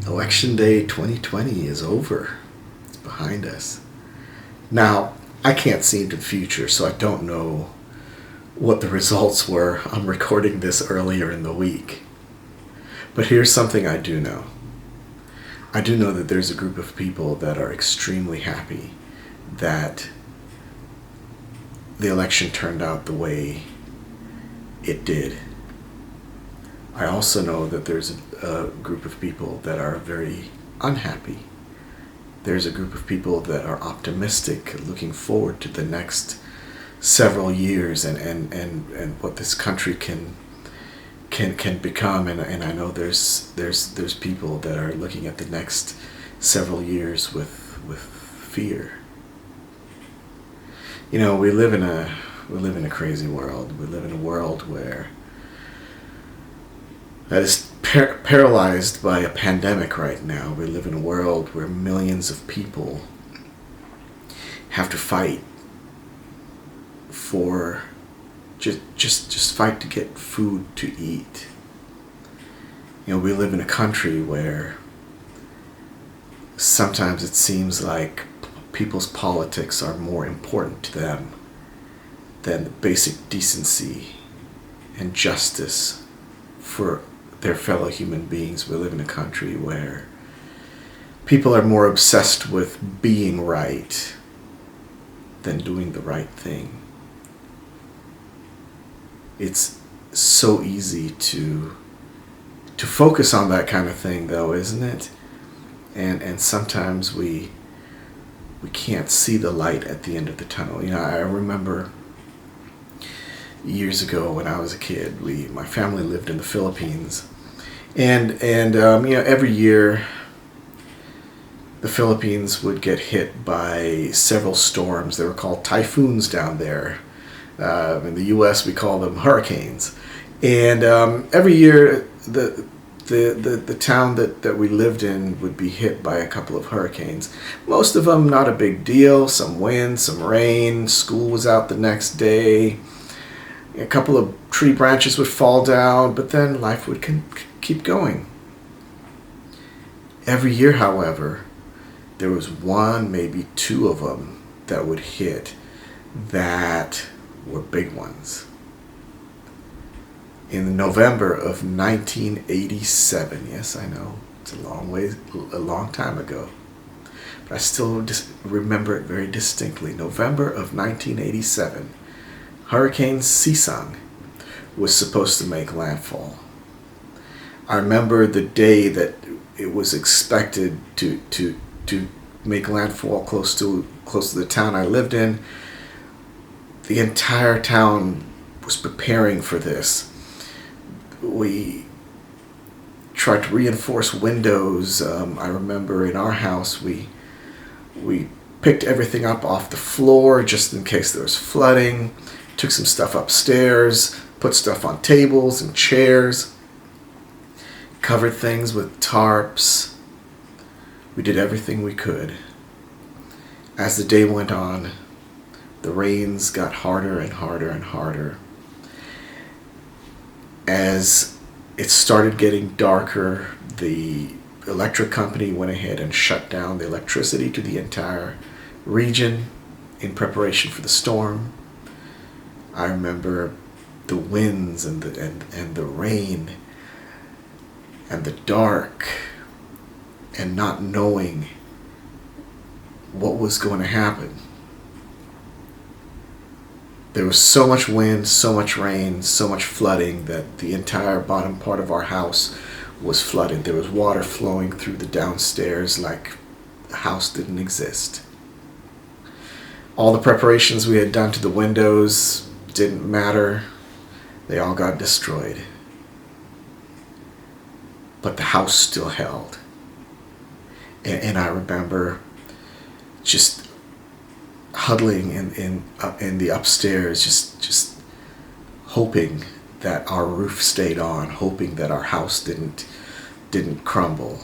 Election Day 2020 is over. It's behind us. Now, I can't see into the future, so I don't know what the results were. I'm recording this earlier in the week. But here's something I do know. I do know that there's a group of people that are extremely happy that the election turned out the way it did. I also know that there's a group of people that are very unhappy. There's a group of people that are optimistic, looking forward to the next several years and what this country can become. And I know there's people that are looking at the next several years with fear. You know, we live in a crazy world. We live in a world that is paralyzed by a pandemic right now. We live in a world where millions of people have to fight for just fight to get food to eat. You know, we live in a country where sometimes it seems like people's politics are more important to them than the basic decency and justice for their fellow human beings. We live in a country where people are more obsessed with being right than doing the right thing. It's so easy to focus on that kind of thing, though, isn't it? And sometimes we can't see the light at the end of the tunnel. You know, I remember years ago when I was a kid, my family lived in the Philippines, and you know, every year the Philippines would get hit by several storms. They were called typhoons down there. In the U.S. we call them hurricanes. And every year the town that we lived in would be hit by a couple of hurricanes. Most of them not a big deal. Some wind, some rain. School was out the next day. A couple of tree branches would fall down, but then life would keep going. Every year, however, there was one, maybe two of them that would hit that were big ones. In November of 1987, yes, I know, it's a long time ago, but I still remember it very distinctly. November of 1987, Hurricane Sisang was supposed to make landfall. I remember the day that it was expected to make landfall close to the town I lived in. The entire town was preparing for this. We tried to reinforce windows. I remember in our house we picked everything up off the floor just in case there was flooding. Took some stuff upstairs, put stuff on tables and chairs, covered things with tarps. We did everything we could. As the day went on, the rains got harder and harder and harder. As it started getting darker, the electric company went ahead and shut down the electricity to the entire region in preparation for the storm. I remember the winds and the rain and the dark and not knowing what was going to happen. There was so much wind, so much rain, so much flooding that the entire bottom part of our house was flooded. There was water flowing through the downstairs like the house didn't exist. All the preparations we had done to the windows didn't matter. They all got destroyed. But the house still held. And I remember just huddling in the upstairs, just hoping that our roof stayed on, hoping that our house didn't crumble.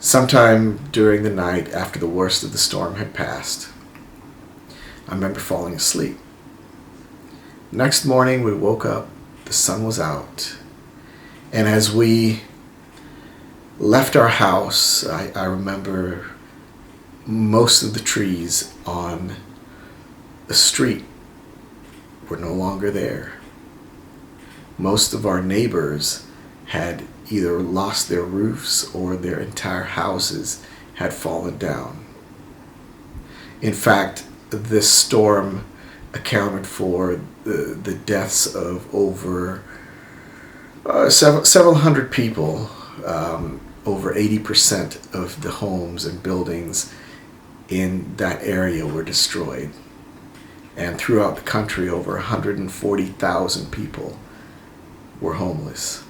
Sometime during the night after the worst of the storm had passed, I remember falling asleep. Next morning we woke up, the sun was out, and as we left our house, I remember most of the trees on the street were no longer there. Most of our neighbors had either lost their roofs or their entire houses had fallen down. In fact, this storm accounted for the deaths of over several hundred people. Over 80% of the homes and buildings in that area were destroyed. And throughout the country, over 140,000 people were homeless.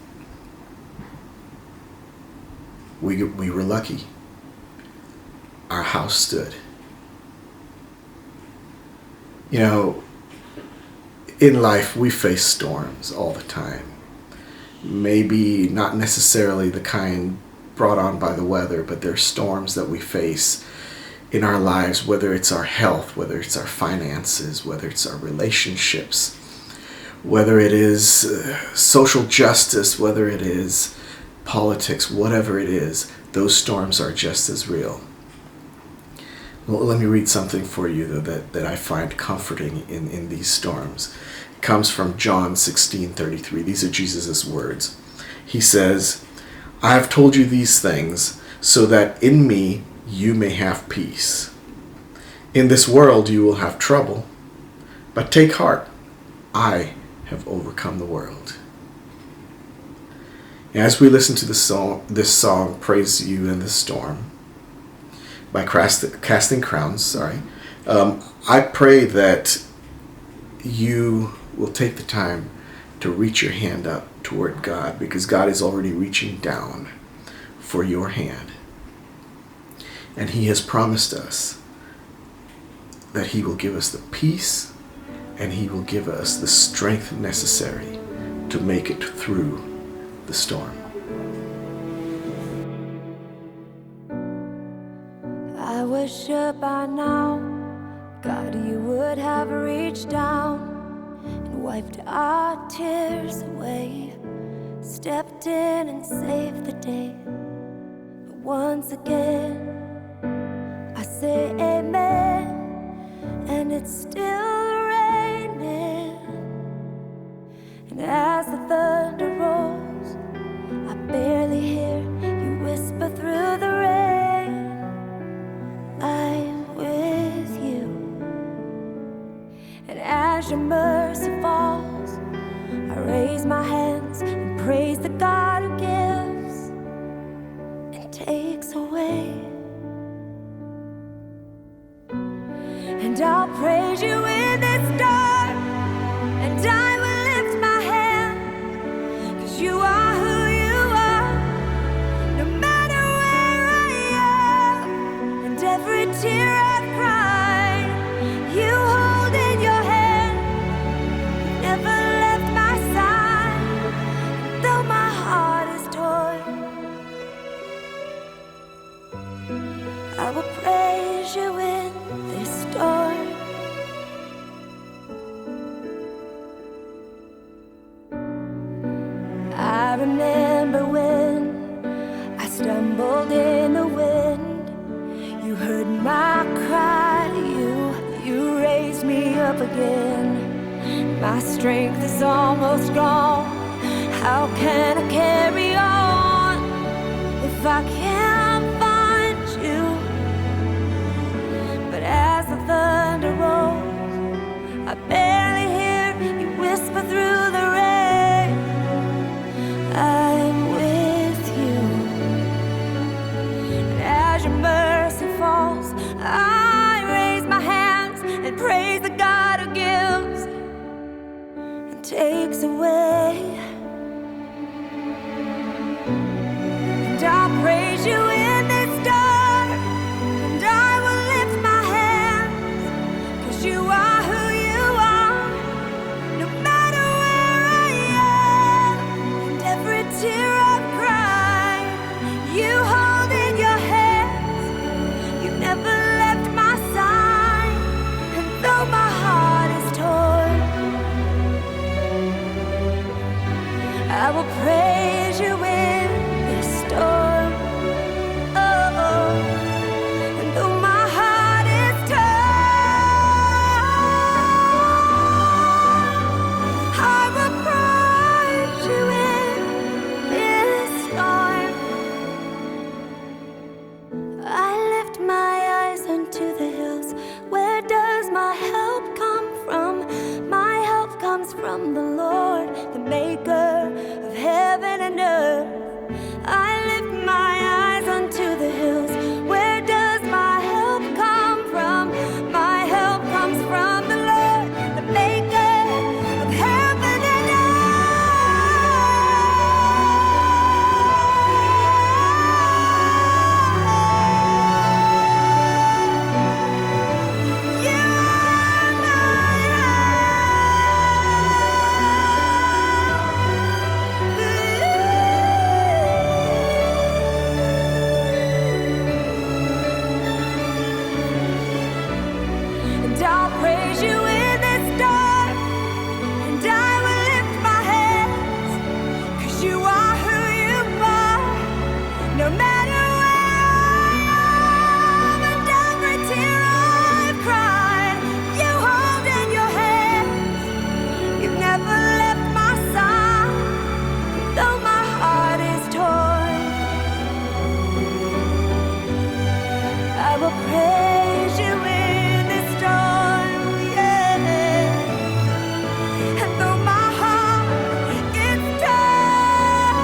We were lucky. Our house stood. You know, in life we face storms all the time. Maybe not necessarily the kind brought on by the weather, but there are storms that we face in our lives, whether it's our health, whether it's our finances, whether it's our relationships, whether it is social justice, whether it is politics, whatever it is, those storms are just as real. Well, let me read something for you though, that I find comforting in these storms. It comes from John 16:33. These are Jesus' words. He says, I have told you these things so that in me you may have peace. In this world you will have trouble, but take heart, I have overcome the world. As we listen to this song, Praise You in the Storm, by Casting Crowns, I pray that you will take the time to reach your hand up toward God, because God is already reaching down for your hand. And He has promised us that He will give us the peace and He will give us the strength necessary to make it through the storm. I wish by now, God, you would have reached down and wiped our tears away, stepped in and saved the day. But once again, I say amen, and it's still raining. And as the thunder rolls, I barely hear you whisper through the rain, I'm with you. And as your mercy falls, I raise my hands and praise the God who gives and takes away. And I'll praise you in this storm, and I will lift my hand, 'cause you are who you are, no matter where I am. And every tear I've cried, you hold in your hand, never left my side. Though my heart is torn, I will praise you in this storm. I remember when I stumbled in the wind. You heard my cry, you raised me up again. My strength is almost gone. How can I carry on if I can't find you? But as the thunder rolls, I barely hear you whisper through the rain, I'm with you. And as your mercy falls, I raise my hands and praise the God who gives and takes away. And I'll praise you in this storm, and I will lift my hands, 'cause you are who you are, no matter where I am. And every tear I've cried, you hold in your hands, you never left my side. And though from the Lord, the maker of heaven and earth. I lift my eyes unto the hills. Where does my help come from? My help comes from the Lord, the maker of heaven and earth. You are my and I'll praise you in this storm, and I will lift my hands, 'cause you are who you are. No matter where I am, and every tear I've cried, you hold in your hands. You've never left my side, though my heart is torn. I will praise you in this storm, yeah. And though my heart gets torn,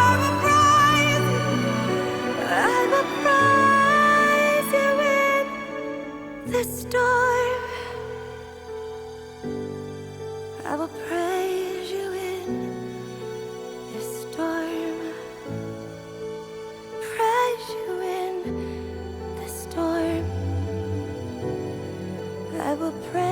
I will praise you in this storm. I will praise you in this storm. Praise you in the storm. I will praise